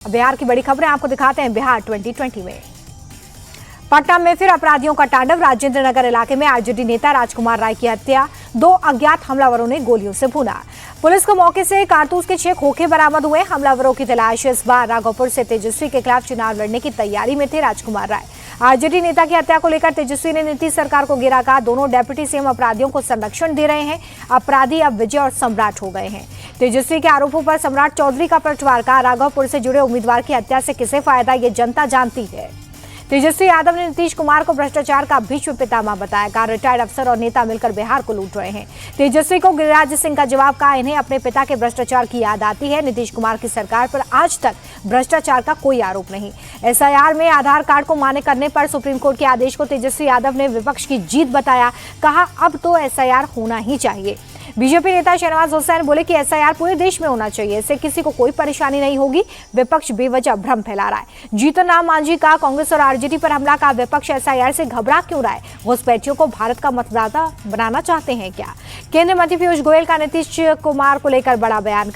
बिहार की बड़ी खबरें आपको दिखाते हैं। बिहार 2020 में पटना में फिर अपराधियों का तांडव। राजेंद्र नगर इलाके में आरजेडी नेता राजकुमार राय की हत्या 2 अज्ञात हमलावरों ने गोलियों से भूना। पुलिस को मौके से कारतूस के 6 खोखे बरामद हुए। हमलावरों की तलाश। इस बार राघोपुर से तेजस्वी के खिलाफ चुनाव लड़ने की तैयारी में थे राजकुमार राय। आरजेडी नेता की हत्या को लेकर तेजस्वी ने नीतीश सरकार को घेरा। कहा, दोनों डेप्यूटी सीएम अपराधियों को संरक्षण दे रहे हैं। अपराधी अब विजय और सम्राट हो गए हैं। तेजस्वी के आरोपों पर सम्राट चौधरी का पलटवार। कहा, राघोपुर से जुड़े उम्मीदवार की हत्या से किसे फायदा, ये जनता जानती है। तेजस्वी यादव ने नीतीश कुमार को भ्रष्टाचार का भीष्म पितामह बताया। कहा, रिटायर्ड अफसर और नेता मिलकर बिहार को लूट रहे हैं। तेजस्वी को गिरिराज सिंह का जवाब। कहा, इन्हें अपने पिता के भ्रष्टाचार की याद आती है। नीतीश कुमार की सरकार पर आज तक भ्रष्टाचार का कोई आरोप नहीं। एसआईआर में आधार कार्ड को मान्य करने पर सुप्रीम कोर्ट के आदेश को तेजस्वी यादव ने विपक्ष की जीत बताया। कहा, अब तो एसआईआर होना ही चाहिए। बीजेपी नेता शहनवाज हुसैन बोले कि एसआईआर पूरे देश में होना चाहिए, इससे किसी को कोई परेशानी नहीं होगी। विपक्ष बेवजह भ्रम फैला रहा है। जीतन राम मांझी का कांग्रेस और आरजेडी पर हमला। का विपक्ष एसआईआर से घबरा क्यों रहा है? घुसपैठियों को भारत का मतदाता बनाना चाहते हैं क्या? केंद्रीय मंत्री पीयूष गोयल का नीतीश कुमार को लेकर बड़ा बयान।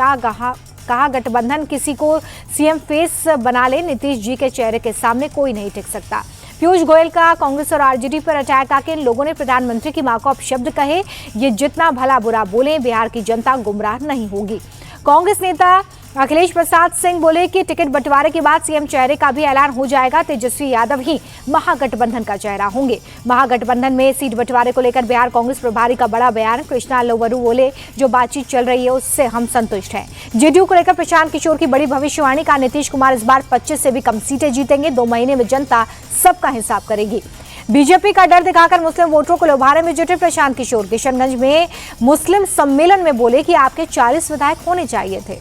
कहा गठबंधन किसी को सीएम फेस बना ले, नीतीश जी के चेहरे के सामने कोई नहीं टिक सकता। पीयूष गोयल का कांग्रेस और आरजेडी पर अटैक। आके इन लोगों ने प्रधानमंत्री की मां को अपशब्द कहे। ये जितना भला बुरा बोले, बिहार की जनता गुमराह नहीं होगी। कांग्रेस नेता अखिलेश प्रसाद सिंह बोले कि टिकट बंटवारे के बाद सीएम चेहरे का भी ऐलान हो जाएगा। तेजस्वी यादव ही महागठबंधन का चेहरा होंगे। महागठबंधन में सीट बंटवारे को लेकर बिहार कांग्रेस प्रभारी का बड़ा बयान। कृष्णा लोवरू बोले, जो बातचीत चल रही है उससे हम संतुष्ट हैं। जेडीयू को लेकर प्रशांत किशोर की बड़ी भविष्यवाणी। का नीतीश कुमार इस बार 25 से भी कम सीटें जीतेंगे। 2 महीने में जनता सबका हिसाब करेगी। बीजेपी का डर दिखाकर मुस्लिम वोटरों को लुभाने में जुटे प्रशांत किशोर। किशनगंज में मुस्लिम सम्मेलन में बोले कि आपके 40 विधायक होने चाहिए थे।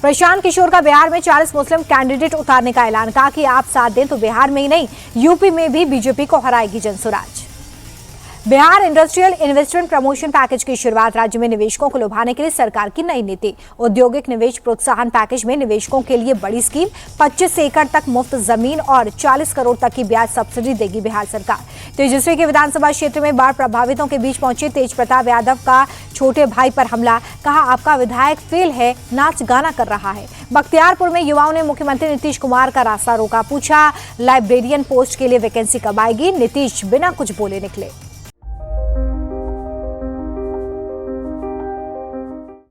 प्रशांत किशोर का बिहार में 40 मुस्लिम कैंडिडेट उतारने का ऐलान। कहा कि आप साथ दें तो बिहार में ही नहीं, यूपी में भी बीजेपी को हराएगी Jan Suraaj. Bihar industrial investment promotion package की शुरुआत। राज्य में निवेशकों को लुभाने के लिए सरकार की नई नीति। औद्योगिक निवेश प्रोत्साहन पैकेज में निवेशकों के लिए बड़ी स्कीम। 25 एकड़ तक मुफ्त जमीन और 40 करोड़ तक की ब्याज सब्सिडी देगी बिहार सरकार। तेजस्वी के विधानसभा क्षेत्र में बाढ़ प्रभावितों के बीच पहुंचे तेज प्रताप यादव का छोटे भाई पर हमला। कहा, आपका विधायक फेल है, नाच गाना कर रहा है। बख्तियारपुर में युवाओं ने मुख्यमंत्री नीतीश कुमार का रास्ता रोका। पूछा, लाइब्रेरियन पोस्ट के लिए वैकेंसी कब आएगी? नीतीश बिना कुछ बोले निकले।